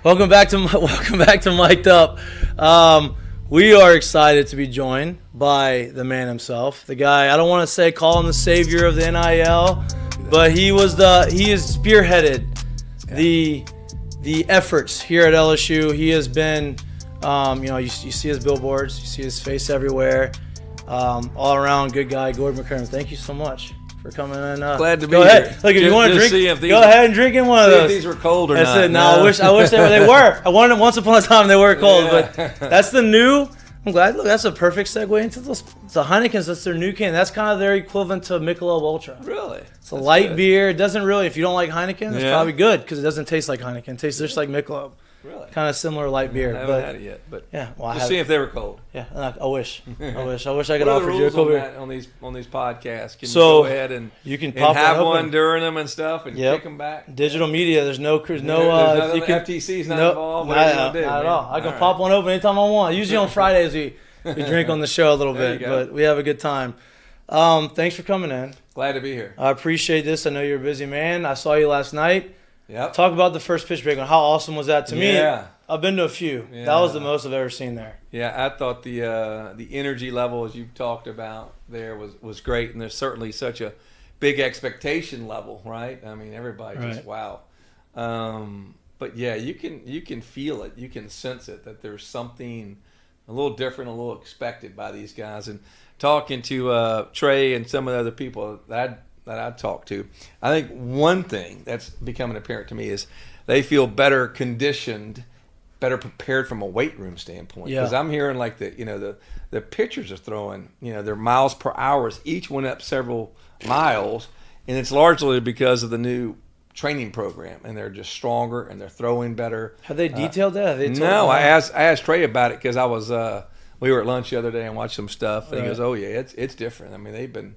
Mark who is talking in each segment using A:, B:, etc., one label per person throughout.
A: Welcome back to Mik'd Up. We are excited to be joined by the man himself, the guy. I don't want to call him the savior of the NIL, but he has spearheaded the efforts here at LSU. He has been, you see his billboards, you see his face everywhere. All around good guy, Gordon McKernan. Thank you so much for coming in.
B: Glad to be
A: go
B: here.
A: Ahead. Look, if you want to drink, go ahead and drink in one of
B: see
A: those.
B: If these were cold or
A: That's
B: not.
A: it. No, I wish they were. I wanted them once upon a time they were cold, but that's the new. I'm glad. Look, that's a perfect segue into the Heineken's. That's their new can. That's kind of their equivalent to Mik'd Up Ultra.
B: Really?
A: It's a light beer. It doesn't really. If you don't like Heineken, it's probably good because it doesn't taste like Heineken. It tastes just like Mik'd Up.
B: Really?
A: Kind of similar light beer.
B: I haven't had it yet, but
A: yeah. Well,
B: we'll see if they were cold.
A: Yeah, I wish I could
B: offer
A: you a cold beer.
B: On these podcasts. Can
A: So
B: you go ahead and
A: you can pop
B: have
A: one
B: one during them and stuff and kick them back?
A: Digital media. There's no.
B: FTC's not involved.
A: Not at all. I can pop one open anytime I want. Usually on Fridays we drink on the show a little bit, but we have a good time. Thanks for coming in.
B: Glad to be here.
A: I appreciate this. I know you're a busy man. I saw you last night.
B: Yep.
A: Talk about the first pitch break. How awesome was that to me?
B: Yeah.
A: I've been to a few.
B: Yeah.
A: That was the most I've ever seen there.
B: Yeah, I thought the energy level, as you've talked about there, was great, and there's certainly such a big expectation level, right? I mean, everybody just wow. But yeah, you can feel it, you can sense it that there's something a little different, a little expected by these guys. And talking to Trey and some of the other people that I talked to, I think one thing that's becoming apparent to me is they feel better conditioned, better prepared from a weight room standpoint. Because I'm hearing like the pitchers are throwing, their miles per hour, each went up several miles, and it's largely because of the new training program, and they're just stronger and they're throwing better.
A: Have they detailed that?
B: No, I asked Trey about it because I was we were at lunch the other day and watched some stuff, and he goes, "Oh yeah, it's different. I mean, they've been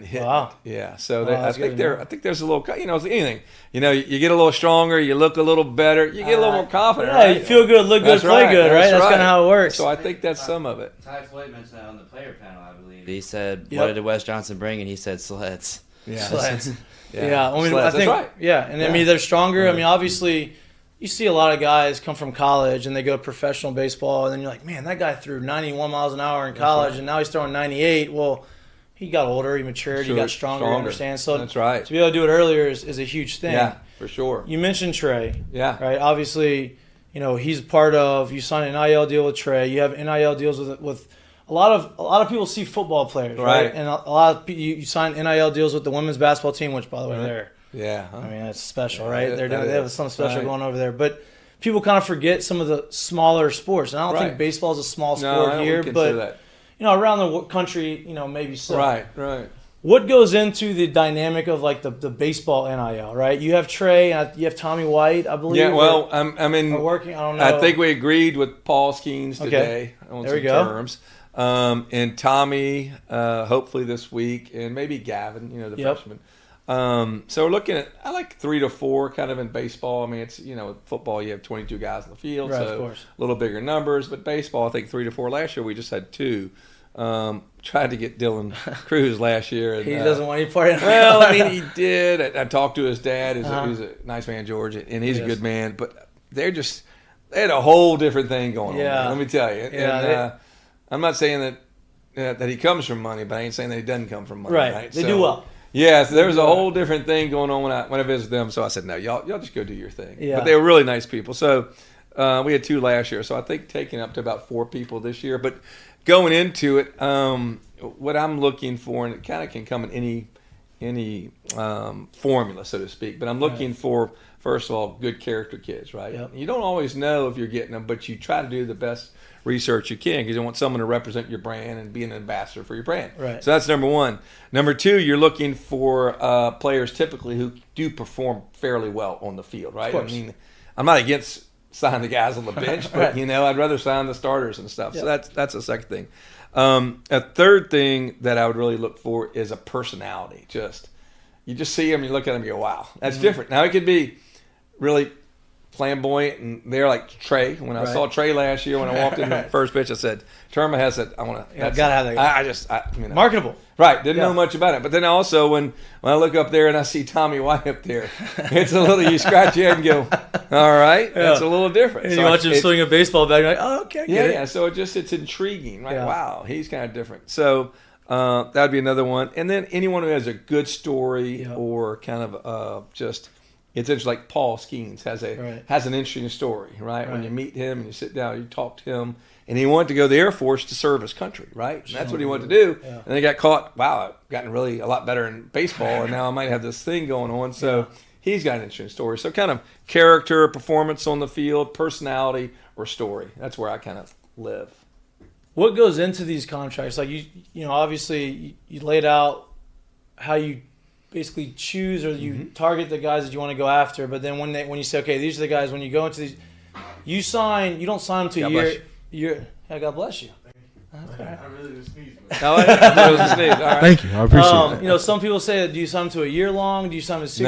B: hitting it. Yeah, so I think there's a little, it's anything. You get a little stronger, you look a little better, you get a little more confident.
A: Yeah, you feel good, look good, play good, right? That's kind of how it works.
B: So I think that's some of it.
C: Ty Floyd mentioned that on the player panel, I believe. He said, "What did Wes Johnson bring?" And he said, "Sleds."
A: Yeah, sleds.
B: Yeah,
A: I mean,
B: sleds.
A: I think,
B: that's right.
A: Yeah, and I mean they're stronger. I mean, obviously, you see a lot of guys come from college and they go to professional baseball, and then you're like, man, that guy threw 91 miles an hour in college, and now he's throwing 98. Well, he got older, he matured, he got stronger. You understand? So
B: that's right.
A: To be able to do it earlier is a huge thing.
B: Yeah, for sure.
A: You mentioned Trey.
B: Yeah.
A: Right. Obviously, he's part of. You signed an NIL deal with Trey. You have NIL deals with a lot of people see football players, right? And a lot of people, you sign NIL deals with the women's basketball team, which by the way they're.
B: Yeah.
A: I mean, that's special, right? They have something special going over there, but people kind of forget some of the smaller sports, and I don't think baseball is a small sport here, but around the country, maybe so.
B: Right.
A: What goes into the dynamic of like the baseball NIL, right? You have Trey, you have Tommy White, I believe.
B: Yeah, well, we're
A: working. I don't know.
B: I think we agreed with Paul Skeens today on some terms, and Tommy hopefully this week, and maybe Gavin, the freshman. So we're looking at, I like 3 to 4 kind of in baseball. I mean, it's, football, you have 22 guys in the field, so a little bigger numbers. But baseball, I think 3 to 4. Last year we just had 2. Tried to get Dylan Cruz last year. And,
A: he doesn't want any part in it.
B: Well, I mean, he did. I talked to his dad, who's a nice man, George, and he's a good man. But they had a whole different thing going on. Let me tell you. And, I'm not saying that he comes from money, but I ain't saying that he doesn't come from money. Right.
A: They do well.
B: Yeah, so there was a whole different thing going on when I visited them. So I said, no, y'all just go do your thing.
A: Yeah.
B: But they were really nice people. So we had 2 last year. So I think taking up to about 4 people this year. But going into it, what I'm looking for, and it kind of can come in any formula, so to speak. But I'm looking for, first of all, good character kids, right?
A: Yep.
B: You don't always know if you're getting them, but you try to do the best research you can because you want someone to represent your brand and be an ambassador for your brand.
A: Right.
B: So that's number 1. Number 2, you're looking for players typically who do perform fairly well on the field, right?
A: Of course.
B: I mean, I'm not against signing the guys on the bench, but I'd rather sign the starters and stuff.
A: Yep.
B: So that's the second thing. A third thing that I would really look for is a personality. You just see them, you look at them, you go, wow, that's different. Now it could be really flamboyant, and they're like Trey. When I saw Trey last year, when I walked in the first pitch, I said, "Turn my head." I said, "I want to."
A: Yeah, gotta have that guy.
B: I
A: marketable.
B: Right, didn't know much about it. But then also when I look up there and I see Tommy White up there, it's a little, you scratch your head and go, all right, that's a little different.
A: And
B: so
A: you watch him swing a baseball bat, you're like, oh, okay, I get it.
B: Yeah, so it's intriguing, right? Yeah. Wow, he's kind of different. So that would be another one. And then anyone who has a good story or kind of just, it's interesting, like Paul Skeens has an interesting story, right? When you meet him and you sit down, you talk to him. And he wanted to go to the Air Force to serve his country, right? And that's what he wanted to do. Yeah. And he got caught. Wow, I've gotten really a lot better in baseball, and now I might have this thing going on. So he's got an interesting story. So kind of character, performance on the field, personality, or story. That's where I kind of live.
A: What goes into these contracts? Like you know, obviously you laid out how you basically choose or you target the guys that you want to go after. But then when you say, okay, these are the guys. When you go into these, you don't sign them to a year. God bless you.
D: I really was sneezing.
B: It was a sneeze. All right.
D: Thank you. I appreciate it.
A: You know, some people say, do you sign them to a year long? Do you sign them to 6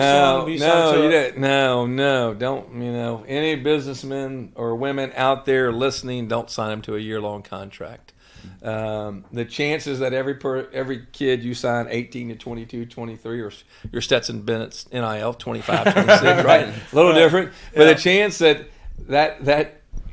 A: long?
B: No. Don't, any businessmen or women out there listening, don't sign them to a year-long contract. The chances that every kid you sign 18 to 22, 23, or your Stetson Bennett's NIL, 25, 26, right? A little different. But the chance that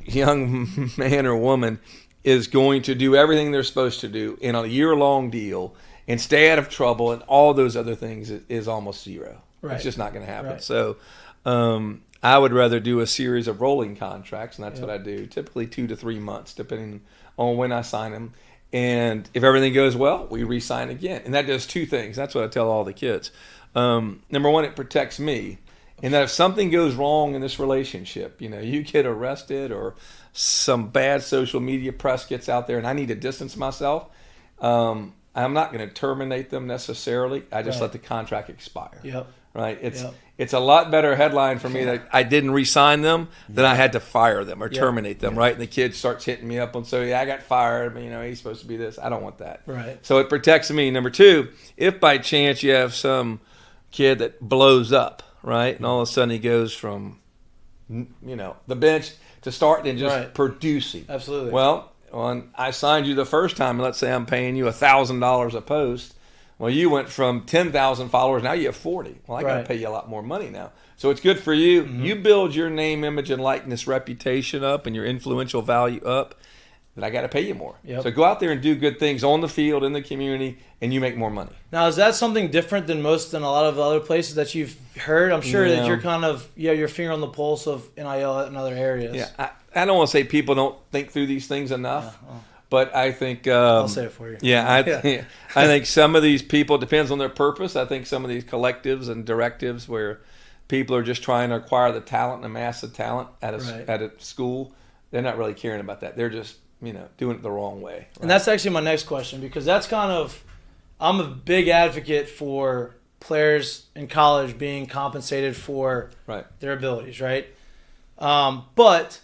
B: young man or woman is going to do everything they're supposed to do in a year-long deal and stay out of trouble and all those other things is almost zero. Right. It's just not going to happen. Right. So I would rather do a series of rolling contracts, and that's what I do, typically 2 to 3 months, depending on when I sign them. And if everything goes well, we re-sign again. And that does two things. That's what I tell all the kids. Number one, it protects me. And that if something goes wrong in this relationship, you get arrested or some bad social media press gets out there and I need to distance myself, I'm not going to terminate them necessarily. I just let the contract expire. Yep. Right? It's a lot better headline for me that I didn't re-sign them than I had to fire them or terminate them, right? And the kid starts hitting me up and so, I got fired, but, he's supposed to be this. I don't want that. Right. So it protects me. Number two, if by chance you have some kid that blows up, right? And all of a sudden he goes from, the bench to starting and just producing. Absolutely. Well, when I signed you the first time, and let's say I'm paying you $1,000 a post, well, you went from 10,000 followers, now you have 40. Well, I got to pay you a lot more money now. So it's good for you. Mm-hmm. You build your name, image, and likeness, reputation up, and your influential value up, then I got to pay you more. Yep. So go out there and do good things on the field, in the community, and you make more money. Now,
A: is that something different than a lot of other places that you've heard? I'm sure that you're kind of, your finger on the pulse of NIL in other areas.
B: Yeah, I don't want to say people don't think through these things enough, but I think... I'll
A: say it for you.
B: I think some of these people, depends on their purpose. I think some of these collectives and directives where people are just trying to acquire the talent and amass the talent at a school, they're not really caring about that. They're just... doing it the wrong way. Right?
A: And that's actually my next question, because that's kind of, I'm a big advocate for players in college being compensated for their abilities, right? But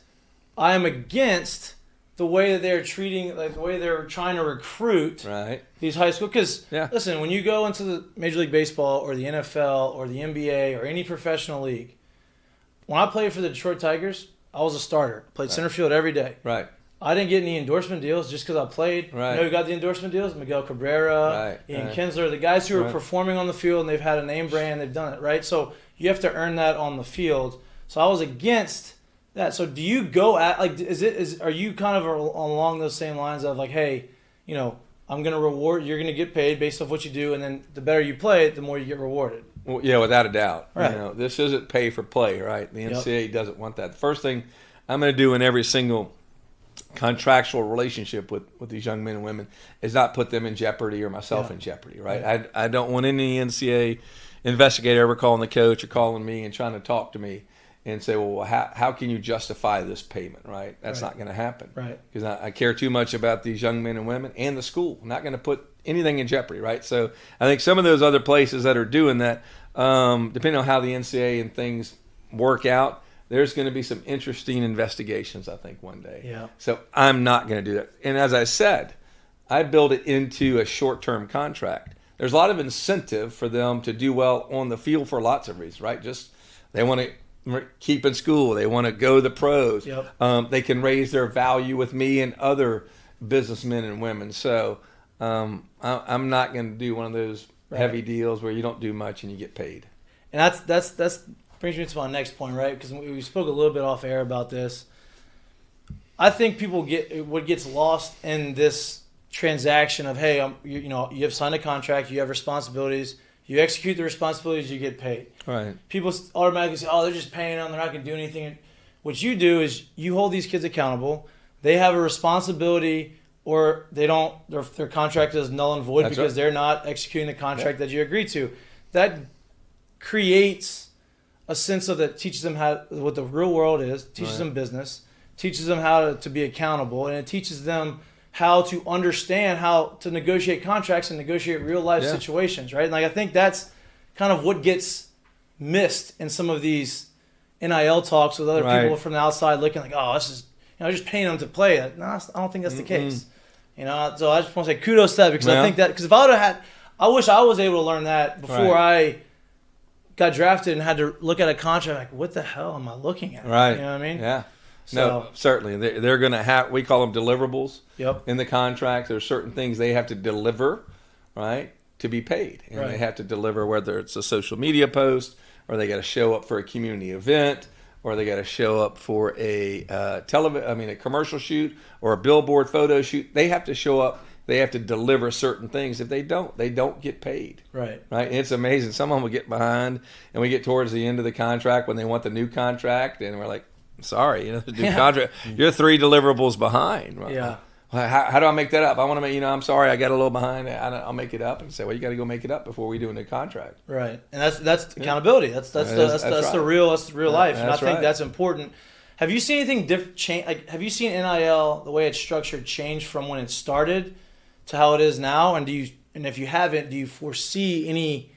A: I am against the way that they're treating, like the way they're trying to recruit these high school. Because listen, when you go into the Major League Baseball or the NFL or the NBA or any professional league, when I played for the Detroit Tigers, I was a starter. Played center field every day. Right. I didn't get any endorsement deals just because I played. Right. You know who got the endorsement deals? Miguel Cabrera, Ian Kinsler, the guys who are performing on the field and they've had a name brand, they've done it, right? So you have to earn that on the field. So I was against that. So do you go at, like, are you kind of along those same lines of like, hey, I'm going to reward, you're going to get paid based off what you do, and then the better you play it, the more you get rewarded?
B: Well, yeah, without a doubt. Right. This isn't pay for play, right? The NCAA doesn't want that. The first thing I'm going to do in every single contractual relationship with these young men and women is not put them in jeopardy or myself in jeopardy, right? I don't want any NCAA investigator ever calling the coach or calling me and trying to talk to me and say, well, how can you justify this payment, right? That's not going to happen, right? Because I care too much about these young men and women and the school. I'm not going to put anything in jeopardy, right? So I think some of those other places that are doing that, depending on how the NCAA and things work out, there's going to be some interesting investigations, I think, one day. Yeah. So I'm not going to do that. And as I said, I build it into a short-term contract. There's a lot of incentive for them to do well on the field for lots of reasons, right? Just they want to keep in school. They want to go to the pros.
A: Yep.
B: They can raise their value with me and other businessmen and women. So I'm not going to do one of those heavy deals where you don't do much and you get paid.
A: And that's brings me to my next point, right? Because we spoke a little bit off air about this. I think people what gets lost in this transaction of, hey, you have signed a contract, you have responsibilities, you execute the responsibilities, you get paid.
B: Right.
A: People automatically say, oh, they're just paying them, they're not going to do anything. What you do is you hold these kids accountable. They have a responsibility, or they don't. Their contract is null and void because they're not executing the contract that you agreed to. That creates a sense of that teaches them what the real world is, teaches them business, teaches them how to be accountable, and it teaches them how to understand how to negotiate contracts and negotiate real life situations, right? And I think that's kind of what gets missed in some of these NIL talks with other people from the outside looking like, oh, this is just paying them to play. No, I don't think that's the case. So I just want to say kudos to that because I think that because if I would have had, I wish I was able to learn that before I got drafted and had to look at a contract like, what the hell am I looking at?
B: Right.
A: You know what I mean?
B: Yeah.
A: So,
B: no, certainly. They're going to have, we call them deliverables in the contract. There's certain things they have to deliver, right, to be paid. And they have to deliver whether it's a social media post or they got to show up for a community event or they got to show up for a a commercial shoot or a billboard photo shoot. They have to show up. They have to deliver certain things. If they don't get paid. Right. And it's amazing. Some of them will get behind, and we get towards the end of the contract when they want the new contract, and we're like, sorry, the new contract. You're 3 deliverables behind. Right? Yeah. How do I make that up? I want to make, I'm sorry, I got a little behind. I'll make it up and say, well, you got to go make it up before we do a new contract.
A: Right. And that's accountability. That's the real life. And I think that's important. Have you seen anything different change? Like, have you seen NIL, the way it's structured, change from when it started to how it is now? And if you haven't, do you foresee any?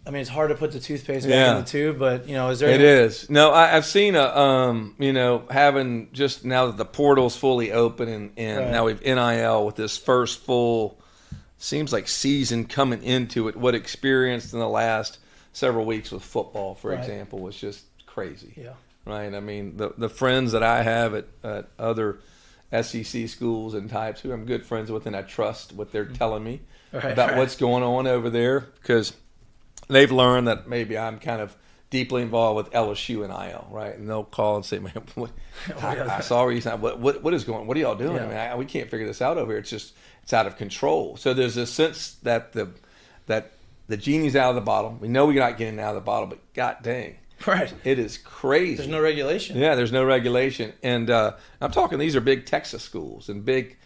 A: I mean, it's hard to put the toothpaste back in the tube, but is there? It
B: is. No, I've seen having just now that the portal's fully open and now we've NIL with this first full, seems like season coming into it. What experienced in the last several weeks with football, for example, was just crazy. Yeah. Right. I mean, the friends that I have at other SEC schools and types who I'm good friends with, and I trust what they're telling me about what's going on over there because they've learned that maybe I'm kind of deeply involved with LSU NIL, right? And they'll call and say, "Man, I saw where you signed. What is going? What are y'all doing? I mean, we can't figure this out over here. It's out of control." So there's a sense that the genie's out of the bottle. We know we're not getting out of the bottle, but god dang, it is crazy.
A: There's no regulation.
B: Yeah, there's no regulation, and I'm talking. These are big Texas schools and big.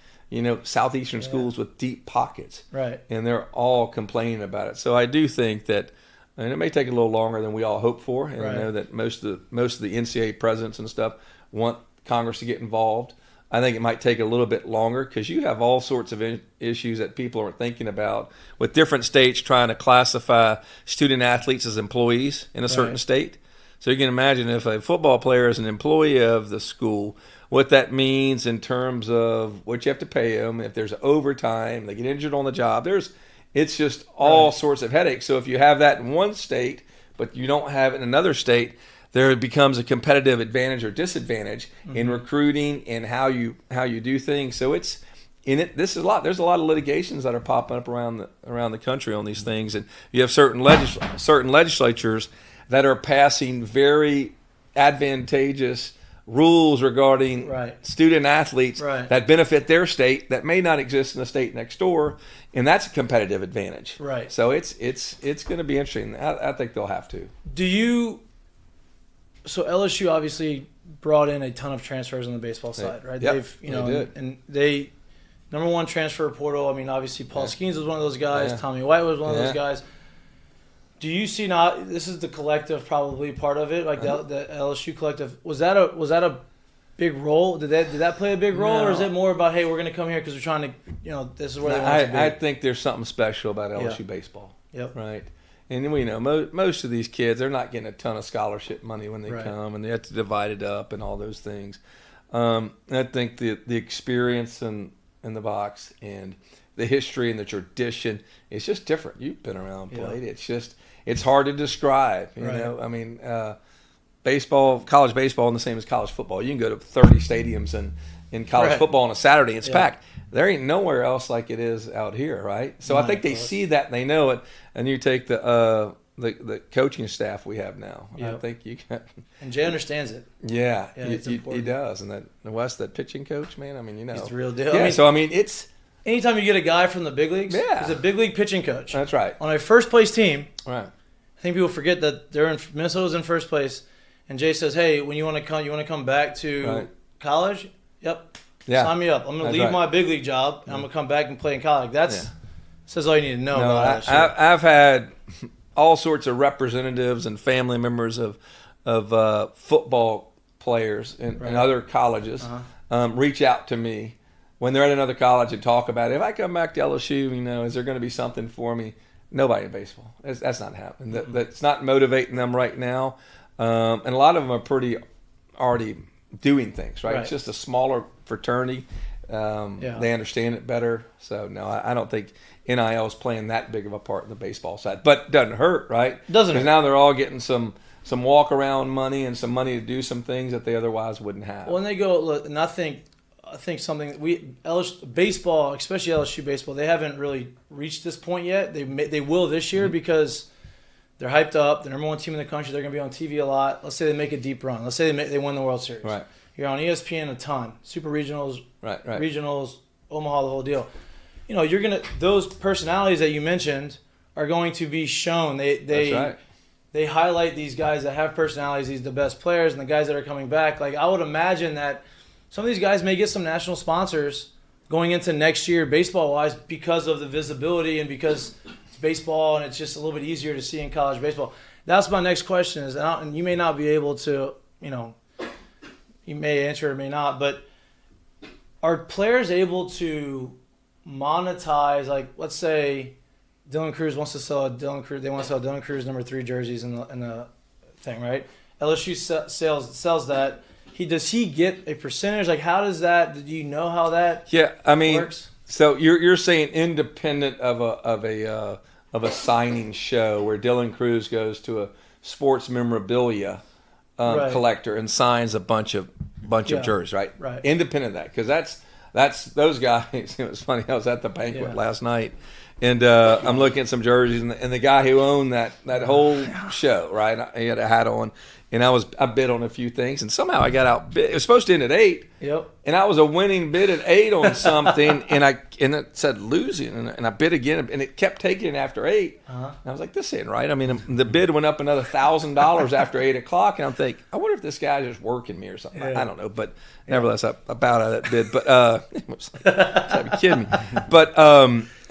B: Southeastern schools with deep pockets. Right. And they're all complaining about it. So I do think that, and it may take a little longer than we all hope for. And I know that most of the NCAA presidents and stuff want Congress to get involved. I think it might take a little bit longer because you have all sorts of issues that people aren't thinking about with different states trying to classify student athletes as employees in a certain state. So you can imagine if a football player is an employee of the school, what that means in terms of what you have to pay them, if there's overtime, they get injured on the job. It's just all sorts of headaches. So if you have that in one state, but you don't have it in another state, there becomes a competitive advantage or disadvantage in recruiting and how you do things. So this is a lot. There's a lot of litigations that are popping up around the country on these things, and you have certain legislatures that are passing very advantageous rules regarding student athletes that benefit their state that may not exist in the state next door, and that's a competitive advantage. Right. So it's going to be interesting. I think they'll have to.
A: So LSU obviously brought in a ton of transfers on the baseball side, right?
B: Yep,
A: they did. And they number one transfer portal. I mean, obviously Paul Skeens was one of those guys. Tommy White was one of those guys. Do you see now? This is the collective, probably part of it, like the LSU collective. Was that a big role? Did that play a big role, or is it more about, hey, we're going to come here because we're trying to, this is where they want to be?
B: I think there's something special about LSU baseball. Yep. Right. And we know most of these kids, they're not getting a ton of scholarship money when they come, and they have to divide it up and all those things. I think the experience in the box and the history and the tradition, it's just different. You've been around and played. It's hard to describe. You know, I mean, college baseball, and the same as college football. You can go to 30 stadiums in college football on a Saturday. It's packed. There ain't nowhere else like it is out here, right? So I think they see that and they know it. And you take the coaching staff we have now. I think you can.
A: And Jay understands it.
B: Yeah, he does. And that pitching coach, man. I mean,
A: he's the real deal.
B: Yeah. So it's
A: anytime you get a guy from the big leagues, he's a big league pitching coach.
B: That's right.
A: On a first place team,
B: right.
A: I think people forget that Minnesota's in first place, and Jay says, "Hey, when you want to come back to college? Yep, sign me up. I'm going to leave my big league job, and I'm going to come back and play in college." Says all you need to know about that.
B: I've had all sorts of representatives and family members of football players in other colleges reach out to me when they're at another college and talk about it. If I come back to LSU, is there going to be something for me? Nobody in baseball. That's not happening. That's not motivating them right now. And a lot of them are pretty already doing things, right? It's just a smaller fraternity. They understand it better. So, no, I don't think NIL is playing that big of a part in the baseball side. But it doesn't hurt, right?
A: Doesn't hurt.
B: Because now they're all getting some walk-around money and some money to do some things that they otherwise wouldn't have.
A: Well, and they go, look, and I think something LSU baseball, especially LSU baseball, they haven't really reached this point yet. They will this year because they're hyped up. The number one team in the country. They're going to be on TV a lot. Let's say they make a deep run. Let's say they win the World Series.
B: Right.
A: You're on ESPN a ton. Super regionals, regionals, Omaha, the whole deal. Those personalities that you mentioned are going to be shown. They highlight these guys that have personalities, these the best players, and the guys that are coming back. Like I would imagine that some of these guys may get some national sponsors going into next year, baseball-wise, because of the visibility and because it's baseball and it's just a little bit easier to see in college baseball. That's my next question is, and you may not be able to, you may answer or may not, but are players able to monetize, like let's say Dylan Cruz wants to sell Dylan Cruz number 3 jerseys in the thing, right? LSU sells that. Does he get a percentage? Like, how does that? Do you know how that?
B: Works? So you're saying independent of a signing show where Dylan Cruz goes to a sports memorabilia collector and signs a bunch of jerseys, right?
A: Right.
B: Independent of that, because that's those guys. It was funny. I was at the banquet last night, and I'm looking at some jerseys, and the guy who owned that whole show, right? He had a hat on. And I bid on a few things, and somehow I got outbid. It was supposed to end at 8.
A: Yep.
B: And I was a winning bid at 8 on something, and it said losing, and I bid again, and it kept taking it after 8. And I was like, this ain't right. I mean, the bid went up another $1,000 after 8 o'clock, and I'm thinking, I wonder if this guy's just working me or something. I don't know, but nevertheless, I bowed out of that bid. But you're kidding me. But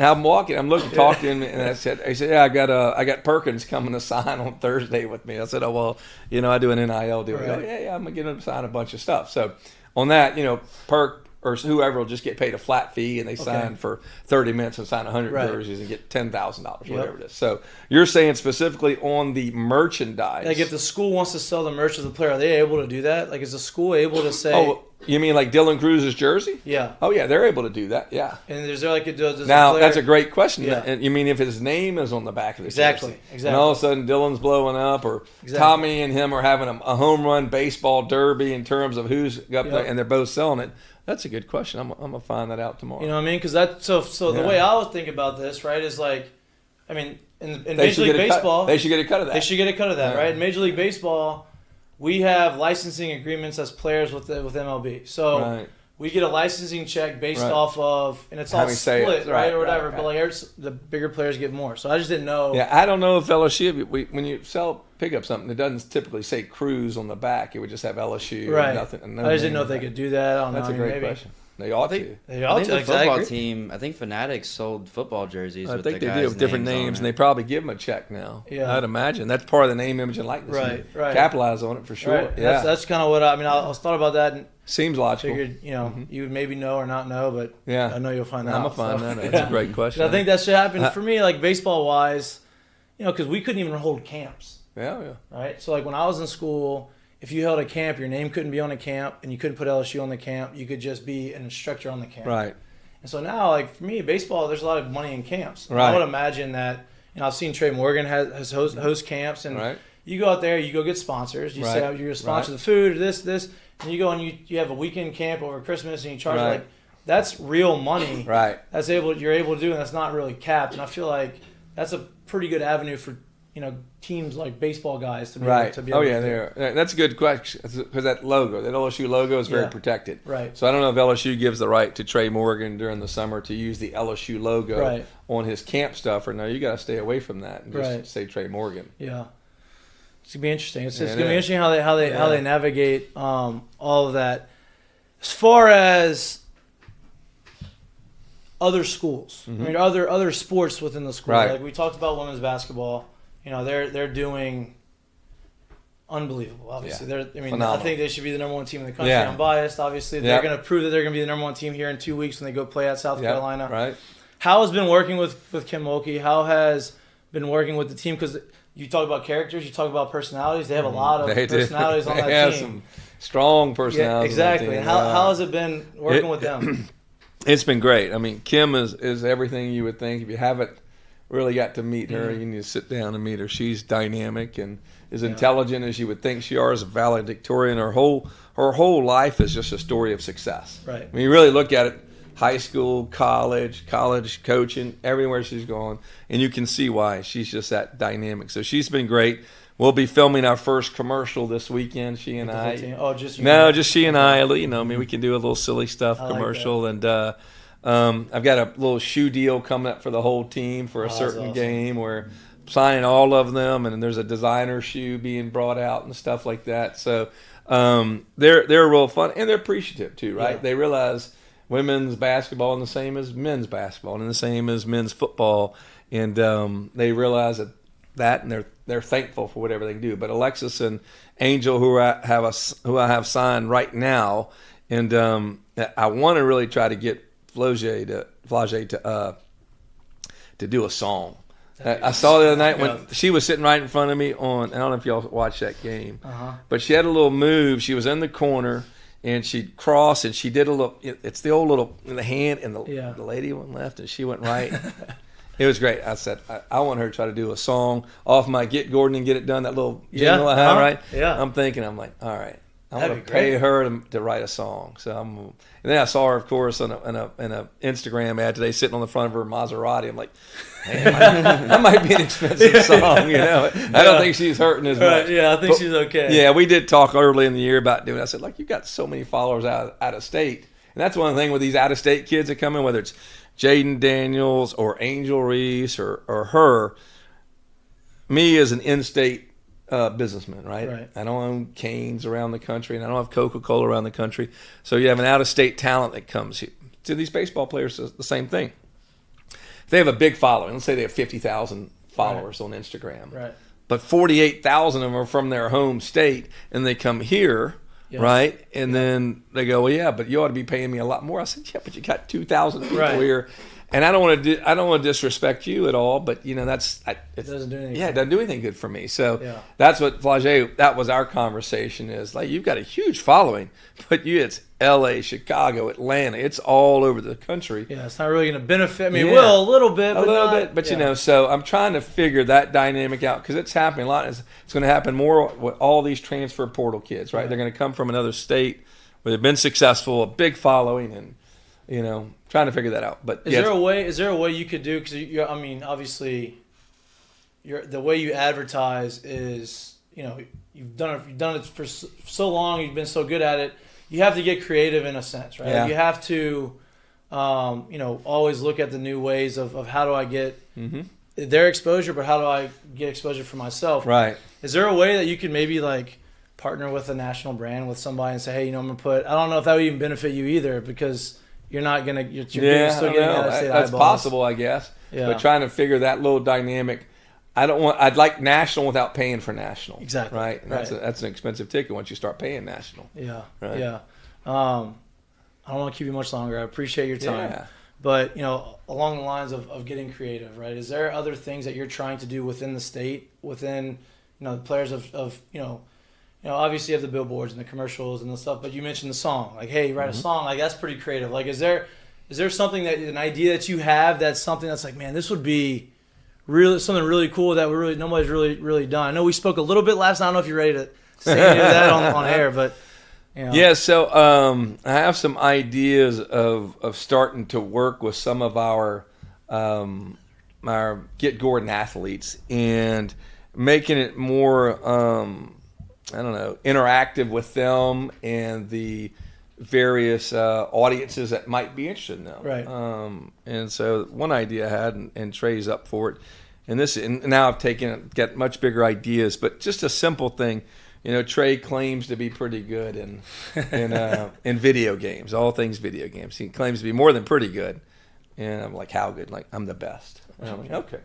B: I'm walking, I'm looking, talking to him, and I said, yeah, I got Perkins coming to sign on Thursday with me. I said, oh well, I do an NIL deal.
A: Right.
B: Yeah, I'm gonna get him to sign a bunch of stuff. So on that, Perk or whoever will just get paid a flat fee, and they sign for 30 minutes and sign 100 jerseys and get $10,000, whatever it is. So you're saying specifically on the merchandise.
A: Like if the school wants to sell the merch of the player, are they able to do that? Like is the school able to say?
B: Oh, you mean like Dylan Cruz's jersey?
A: Yeah.
B: Oh yeah, they're able to do that. Yeah.
A: And is there like
B: now that's a great question.
A: Yeah.
B: And you mean if his name is on the back of the
A: jersey? Exactly.
B: And all of a sudden Dylan's blowing up, or Tommy and him are having a home run baseball derby in terms of who's up there, and they're both selling it. That's a good question. I'm gonna find that out tomorrow.
A: You know what I mean? Because the way I would think about this, right, is like, I mean, in Major League Baseball,
B: they should get a cut of that.
A: They should get a cut of that, right? In Major League Baseball, we have licensing agreements as players with MLB, so we get a licensing check based off of, and it's all split, right, or whatever. But like the bigger players get more. So I just didn't know.
B: Yeah, I don't know if LSU, when you pick up something, it doesn't typically say Cruz on the back. It would just have LSU.
A: Right.
B: Nothing.
A: I just didn't know if they could do that. I don't know.
B: That's a great question. They ought to.
C: I think the football team, I think Fanatics sold football jerseys.
B: I think they do with different names, and they probably give them a check now.
A: Yeah.
B: I'd imagine that's part of the name, image, and likeness.
A: Right.
B: Capitalize on it for sure.
A: Right.
B: Yeah.
A: That's kind of what I thought about that. And
B: seems logical.
A: Figured, you would maybe know or not know, but
B: yeah,
A: I know you'll find out.
B: I'm gonna find that out. That's a great question.
A: I think that should happen for me, like baseball wise, because we couldn't even hold camps.
B: Yeah.
A: Right. So like when I was in school, if you held a camp, your name couldn't be on a camp, and you couldn't put LSU on the camp. You could just be an instructor on the camp.
B: Right.
A: And so now, like for me, baseball, there's a lot of money in camps.
B: Right.
A: I would imagine that. I've seen Trey Morgan has host camps, and you go out there, you go get sponsors. You say, you're going to sponsor the food, or this. And you go and you have a weekend camp over Christmas and you charge like, that's real money.
B: Right.
A: You're able to do, and that's not really capped. And I feel like that's a pretty good avenue for, teams like baseball guys to be able to be able to do.
B: That's a good question, because that LSU logo is very protected.
A: Right.
B: So I don't know if LSU gives the right to Trey Morgan during the summer to use the LSU logo on his camp stuff, or no, you got to stay away from that and just say Trey Morgan.
A: Yeah. It's gonna be interesting. It's gonna be interesting how they navigate all of that. As far as other schools, I mean other sports within the school. Like we talked about women's basketball. They're doing unbelievable. Obviously,
B: Phenomenal.
A: I think they should be the number one team in the country. I'm biased. Obviously, they're going to prove that they're going to be the number one team here in 2 weeks when they go play at South Carolina.
B: Right.
A: How has been working with Kim Mulkey? How has been working with the team? Because you talk about characters, you talk about personalities. They have a lot of personalities on that team.
B: They have some strong personalities.
A: Yeah, exactly. And how has it been working with them?
B: It's been great. I mean, Kim is everything you would think. If you haven't really got to meet her, you need to sit down and meet her. She's dynamic and as intelligent as you would think she is, valedictorian. Her whole life is just a story of success.
A: Right.
B: When you really look at it, high school, college coaching, everywhere she's gone, and you can see why. She's just that dynamic. So she's been great. We'll be filming our first commercial this weekend, she and I.
A: Oh, just you?
B: No, just she and I. We can do a little silly stuff commercial. And I've got a little shoe deal coming up for the whole team for a certain game where I'm signing all of them, and there's a designer shoe being brought out and stuff like that. So they're real fun, and they're appreciative too, right? Yeah. They realize women's basketball is the same as men's basketball and the same as men's football, and they realize that, and they're thankful for whatever they can do. But Alexis and Angel, who I have signed right now, and I want to really try to get Flage to do a song. I saw the other night when she was sitting right in front of me on, I don't know if y'all watched that game, but she had a little move. She was in the corner and she'd cross and she did a little, it's the old little, in the hand, and the lady went left and she went right. It was great. I said, I want her to try to do a song off my Get Gordon and Get It Done, that little jingle I have, right?
A: Yeah.
B: I'm like, all right. I'm going to pay her to write a song. And then I saw her, of course, in a Instagram ad today, sitting on the front of her Maserati. I'm like, man, that might be an expensive song, I don't think she's hurting as much.
A: Yeah, I think she's okay.
B: Yeah, we did talk early in the year about doing it. I said, you've got so many followers out of state. And that's one thing with these out-of-state kids that come in, whether it's Jaden Daniels or Angel Reese or her, me as an in-state businessman, right? I don't own Canes around the country, and I don't have Coca-Cola around the country. So you have an out-of-state talent that comes here. To these baseball players, the same thing. If they have a big following, let's say they have 50,000 followers on Instagram, but 48,000 of them are from their home state, and they come here, right? And then they go, well, yeah, but you ought to be paying me a lot more. I said, yeah, but you got 2,000 people here. And I don't want to disrespect you at all, but it
A: doesn't do anything.
B: Yeah, it doesn't do anything good for me. So that's what Flage. That was our conversation. Is like, you've got a huge following, but it's L.A., Chicago, Atlanta. It's all over the country.
A: Yeah, it's not really going to benefit. I mean, it will a little bit,
B: but so I'm trying to figure that dynamic out because it's happening a lot. It's going to happen more with all these transfer portal kids, right? They're going to come from another state where they've been successful, a big following, and trying to figure that out. But
A: is there a way you could do? Because obviously, the way you advertise is you've done it for so long. You've been so good at it. You have to get creative in a sense, right?
B: Yeah.
A: You have to, always look at the new ways of how do I get their exposure, but how do I get exposure for myself?
B: Right.
A: Is there a way that you could maybe partner with a national brand with somebody and say, hey, I'm gonna put. I don't know if that would even benefit you either because. You're not gonna. You're still getting out-of-state
B: That's
A: eyeballs.
B: possible, I guess.
A: Yeah.
B: But trying to figure that little dynamic. I'd like national without paying for national.
A: Exactly.
B: Right. And that's an expensive ticket once you start paying national.
A: Yeah.
B: Right?
A: Yeah. I don't want to keep you much longer. I appreciate your time.
B: Yeah.
A: But along the lines of getting creative, right? Is there other things that you're trying to do within the state, within the players of obviously you have the billboards and the commercials and the stuff, but you mentioned the song. Like, hey, write a song. That's pretty creative. Is there something an idea that you have that's something that's man, this would be really something really cool that nobody's really done. I know we spoke a little bit last night. I don't know if you're ready to say any of that on air, but you know.
B: Yeah. So I have some ideas of starting to work with some of our Get Gordon athletes and making it more interactive with them and the various audiences that might be interested in them.
A: Right.
B: And so one idea I had, and Trey's up for it, and now I've got much bigger ideas, but just a simple thing. You know, Trey claims to be pretty good in video games, all things video games. He claims to be more than pretty good. And I'm like, how good? Like, I'm the best. And I'm like, okay.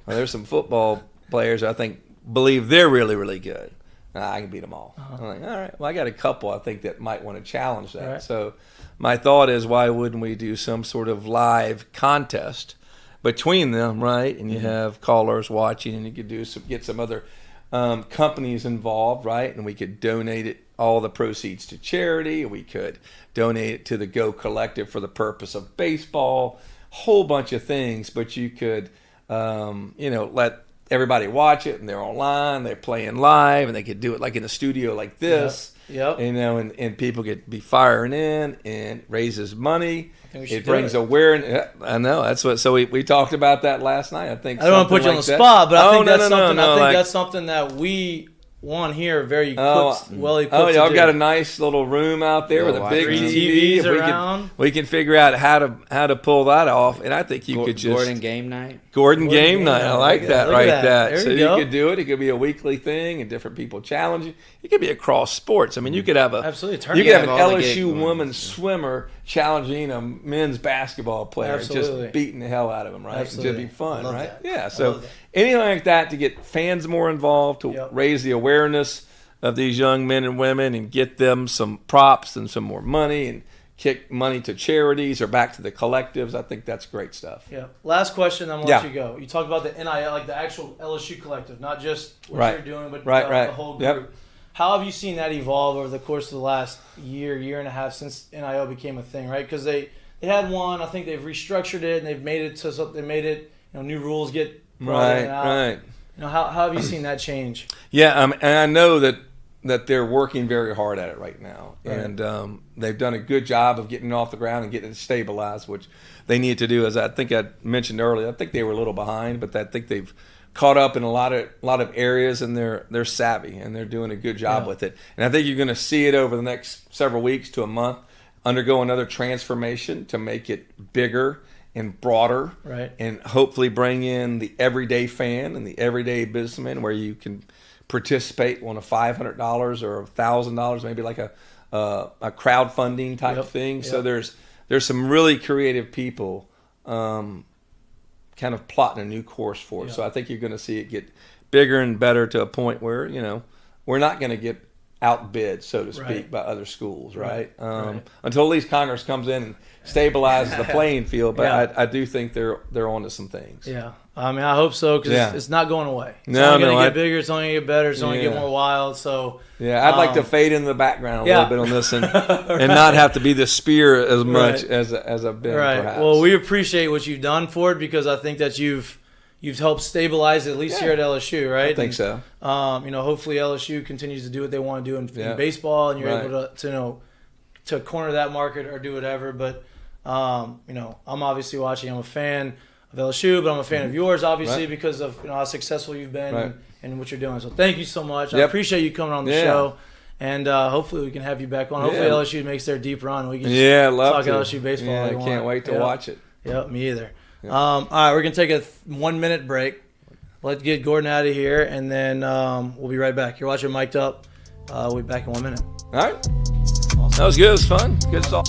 B: Well, there's some football players I think believe they're really, really good. I can beat them all. I'm like, all right. Well, I got a couple I think that might want to challenge that.
A: Right.
B: So my thought is, why wouldn't we do some sort of live contest between them, right? And you have callers watching, and you could get some other companies involved, right? And we could donate all the proceeds to charity. We could donate it to the Go Collective for the purpose of baseball. Whole bunch of things, but you could, let everybody watch it, and they're online, they're playing live, and they could do it like in a studio like this.
A: Yep.
B: And people could be firing in, and it raises money. It brings
A: it.
B: awareness. I know, that's what. So we talked about that last night. I think
A: I don't want to put you on the spot, but I think that's something that we here very equipped, well equipped.
B: Oh, y'all
A: to
B: got
A: do.
B: a nice little room out there with a big
A: Three
B: TV.
A: TVs around.
B: We can figure out how to pull that off, and I think you could just
C: Gordon game night.
B: Gordon game night. I like that.
A: Look
B: Right,
A: at that.
B: that.
A: There
B: So
A: you
B: you
A: go.
B: could do it. It could be a weekly thing, and different people challenge you. It could be across sports. I mean, you could have
A: absolutely.
B: You could have an
C: all the
B: LSU
C: gig
B: women's swimmer challenging a men's basketball player,
A: Absolutely.
B: just beating the hell out of them, right?
A: Absolutely.
B: It'd be fun,
A: Love
B: right?
A: that.
B: Yeah.
A: I
B: So
A: love that.
B: anything like that to get fans more involved, to raise the awareness of these young men and women, and get them some props and some more money, and kick money to charities or back to the collectives. I think that's great stuff.
A: Yeah. Last question, I'm gonna let you go. You talked about the NIL, like the actual LSU collective, not just what you're doing, but the whole group.
B: Yep.
A: How have you seen that evolve over the course of the last year and a half since NIL became a thing, right? Because they had one, I think they've restructured it, and they've made it to something. They made it, new rules get brought in and out.
B: Right.
A: How have you seen that change?
B: Yeah, and I know that they're working very hard at it right now.
A: Right.
B: And they've done a good job of getting it off the ground and getting it stabilized, which they need to do. As I think I mentioned earlier, I think they were a little behind, but I think they've caught up in a lot of areas, and they're savvy, and they're doing a good job with it. And I think you're going to see it over the next several weeks to a month undergo another transformation to make it bigger and broader,
A: right? And
B: hopefully bring in the everyday fan and the everyday businessman, where you can participate on a $500 or $1,000, maybe like a crowdfunding type thing. Yep. So there's some really creative people kind of plotting a new course for us. Yep. So I think you're going to see it get bigger and better to a point where we're not going to get outbid, so to speak, by other schools, right? Until at least Congress comes in and stabilizes the playing field. But I do think they're onto some things.
A: Yeah. I mean, I hope so, because it's not going away. It's
B: only
A: going to get bigger. It's only going to get better. It's only going to get more wild. So
B: I'd like to fade in the background a little bit on this and not have to be the spear as much as I've been.
A: Right.
B: Perhaps.
A: Well, we appreciate what you've done for it, because I think that you've helped stabilize it, at least here at LSU, right?
B: I think so.
A: Hopefully LSU continues to do what they want to do in baseball, and you're able to corner that market or do whatever. But I'm obviously watching. I'm a fan of LSU, but I'm a fan of yours, obviously, because of how successful you've been and what you're doing. So thank you so much. I appreciate you coming on the show, and hopefully we can have you back on. Hopefully LSU makes their deep run. We can talk LSU baseball.
B: Yeah, I can't wait to watch it.
A: Yep, me either. Yeah. All right, we're going to take a 1 minute break. Let's get Gordon out of here, and then we'll be right back. You're watching Mik'd Up. We'll be back in 1 minute.
B: All right. Awesome. That was good. It was fun. Good stuff.